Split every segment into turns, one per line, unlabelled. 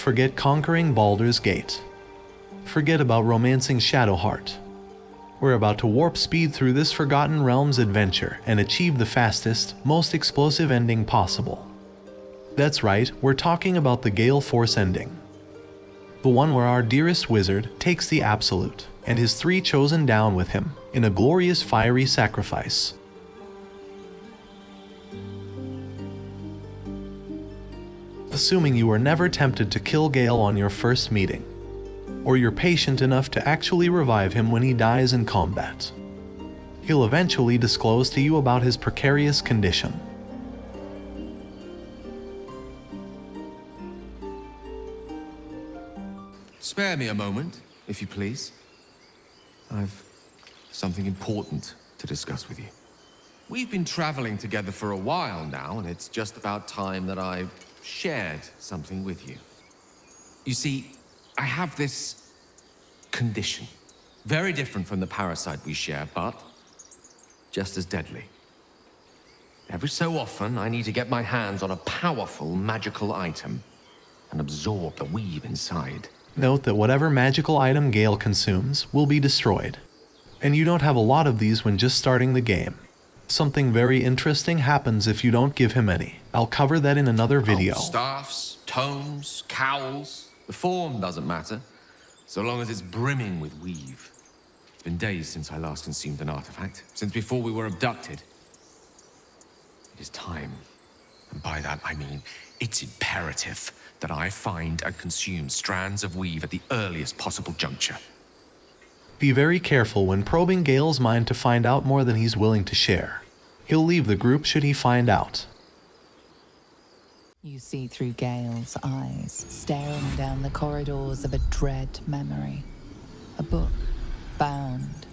Forget conquering Baldur's Gate. Forget about romancing Shadowheart. We're about to warp speed through this Forgotten Realms adventure and achieve the fastest, most explosive ending possible. That's right, we're talking about the Gale Force ending. The one where our dearest wizard takes the absolute, and his 3 chosen down with him, in a glorious fiery sacrifice. Assuming you were never tempted to kill Gale on your first meeting, or you're patient enough to actually revive him when he dies in combat. He'll eventually disclose to you about his precarious condition.
Spare me a moment, if you please. I've something important to discuss with you. We've been traveling together for a while now, and it's just about time that I shared something with you. You see, I have this condition. Very different from the parasite we share, but just as deadly. Every so often, I need to get my hands on a powerful magical item and absorb the weave inside.
Note that whatever magical item Gale consumes will be destroyed. And you don't have a lot of these when just starting the game. Something very interesting happens if you don't give him any. I'll cover that in another video.
Staffs, tomes, cowls. The form doesn't matter, so long as it's brimming with weave. It's been days since I last consumed an artifact, since before we were abducted. It is time, and by that I mean it's imperative that I find and consume strands of weave at the earliest possible juncture.
Be very careful when probing Gale's mind to find out more than he's willing to share. He'll leave the group should he find out.
You see through Gale's eyes, staring down the corridors of a dread memory. A book, bound,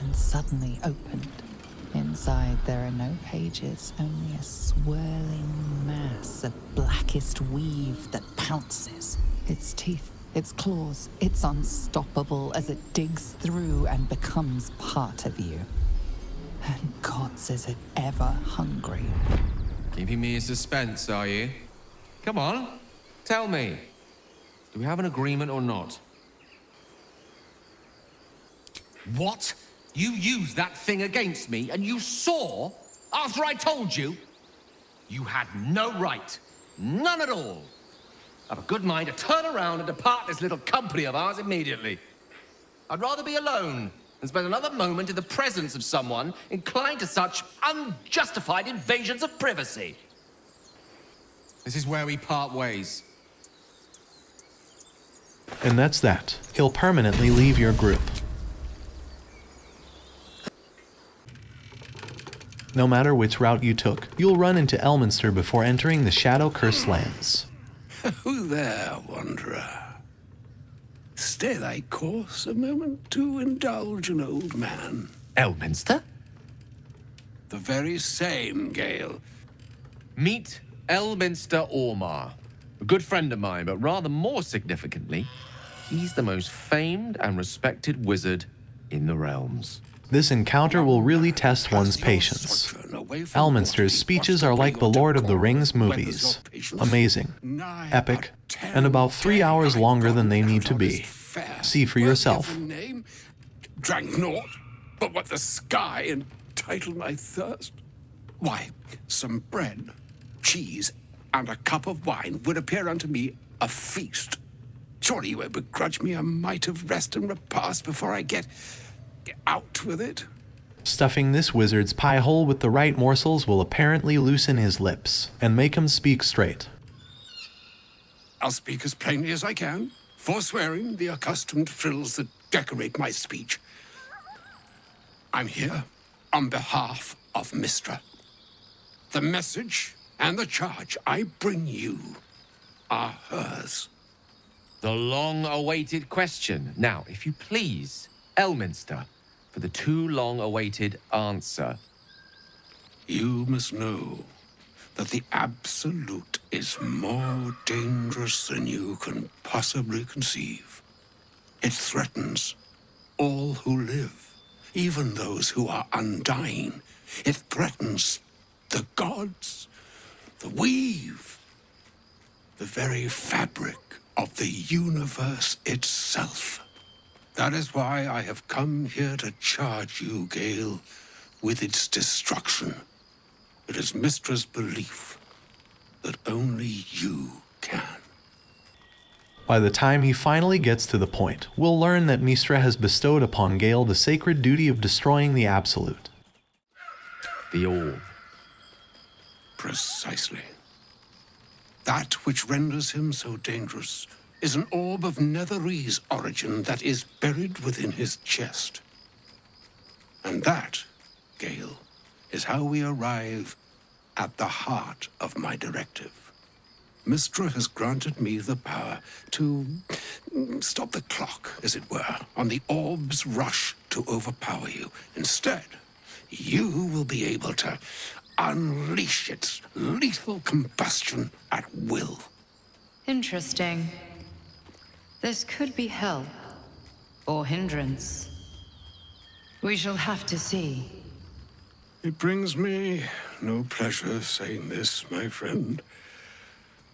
and suddenly opened. Inside there are no pages, only a swirling mass of blackest weave that pounces. Its teeth, its claws, it's unstoppable as it digs through and becomes part of you. And gods, is it ever hungry.
Keeping me in suspense, are you? Come on, tell me. Do we have an agreement or not? What? You used that thing against me, and you saw, after I told you? You had no right. None at all. I've a good mind to turn around and depart this little company of ours immediately. I'd rather be alone than spend another moment in the presence of someone inclined to such unjustified invasions of privacy. This is where we part ways.
And that's that. He'll permanently leave your group. No matter which route you took, you'll run into Elminster before entering the Shadow-Cursed lands.
Who there, wanderer? Stay thy course a moment to indulge an old man.
Elminster?
The very same, Gale.
Meet Elminster Ormar. A good friend of mine, but rather more significantly, he's the most famed and respected wizard in the realms.
This encounter will really test one's patience. Elminster's speeches are like the Lord of the Rings movies. Amazing, epic, and about 3 hours longer than they need to be. See for yourself.
Drank naught, but what the sky entitled my thirst. Why, some bread, cheese, and a cup of wine would appear unto me a feast. Surely you would begrudge me a mite of rest and repast before I get out with it.
Stuffing this wizard's pie hole with the right morsels will apparently loosen his lips and make him speak straight.
I'll speak as plainly as I can, forswearing the accustomed frills that decorate my speech. I'm here on behalf of Mystra. The message and the charge I bring you are hers.
The long-awaited question. Now, if you please, Elminster, for the too long-awaited answer.
You must know that the Absolute is more dangerous than you can possibly conceive. It threatens all who live, even those who are undying. It threatens the gods, the weave, the very fabric of the universe itself. That is why I have come here to charge you, Gale, with its destruction. It is Mystra's belief that only you can.
By the time he finally gets to the point, we'll learn that Mystra has bestowed upon Gale the sacred duty of destroying the Absolute.
The orb.
Precisely. That which renders him so dangerous is an orb of Netherese origin that is buried within his chest. And that, Gale, is how we arrive at the heart of my directive. Mystra has granted me the power to stop the clock, as it were, on the orb's rush to overpower you. Instead, you will be able to unleash its lethal combustion at will.
Interesting. This could be help, or hindrance. We shall have to see.
It brings me no pleasure saying this, my friend.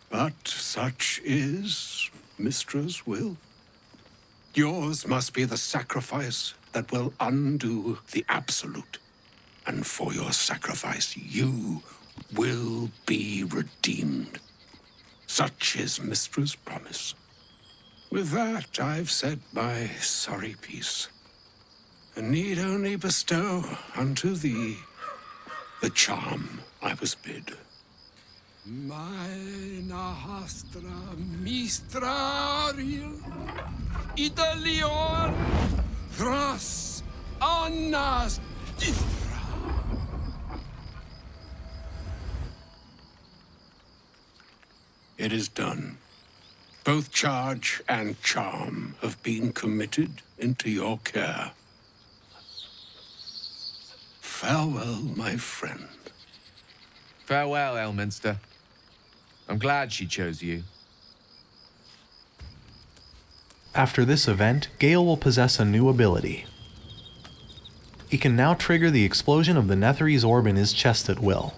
But such is Mystra's will. Yours must be the sacrifice that will undo the Absolute. And for your sacrifice, you will be redeemed. Such is Mystra's promise. With that, I've said my sorry piece, and need only bestow unto thee the charm I was bid. Meine hastra mistraril Italion thras annas difra. It is done. Both charge and charm have been committed into your care. Farewell, my friend.
Farewell, Elminster. I'm glad she chose you.
After this event, Gale will possess a new ability. He can now trigger the explosion of the Netherese orb in his chest at will.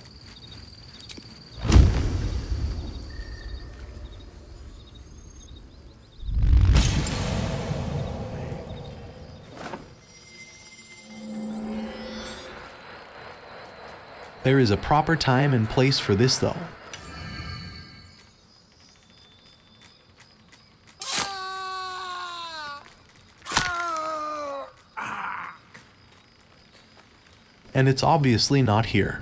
There is a proper time and place for this, though. And it's obviously not here.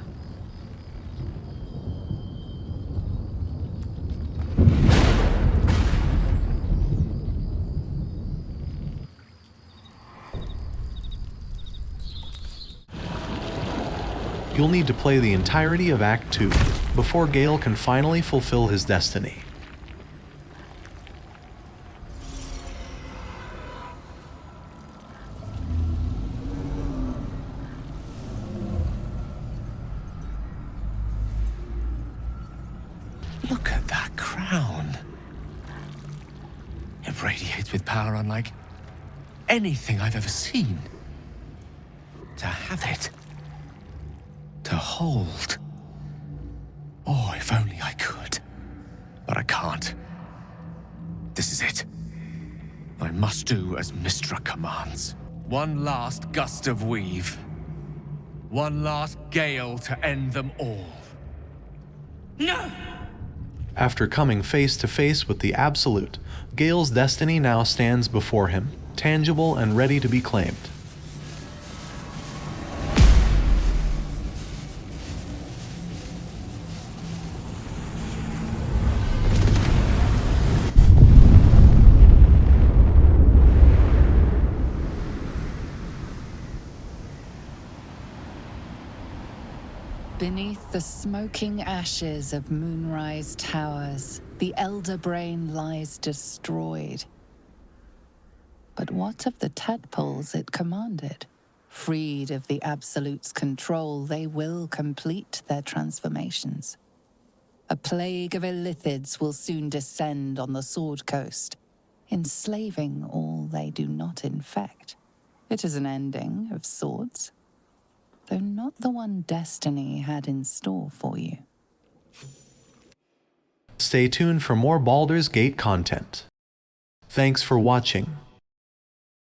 You'll need to play the entirety of Act 2 before Gale can finally fulfill his destiny.
Look at that crown. It radiates with power unlike anything I've ever seen. To have it. To hold. Oh, if only I could. But I can't. This is it. I must do as Mystra commands. One last gust of weave. One last gale to end them all.
No!
After coming face to face with the Absolute, Gale's destiny now stands before him, tangible and ready to be claimed.
Beneath the smoking ashes of Moonrise Towers, the Elder Brain lies destroyed. But what of the tadpoles it commanded? Freed of the Absolute's control, they will complete their transformations. A plague of illithids will soon descend on the Sword Coast, enslaving all they do not infect. It is an ending of sorts, though not the one destiny had in store for you.
Stay tuned for more Baldur's Gate content. Thanks for watching.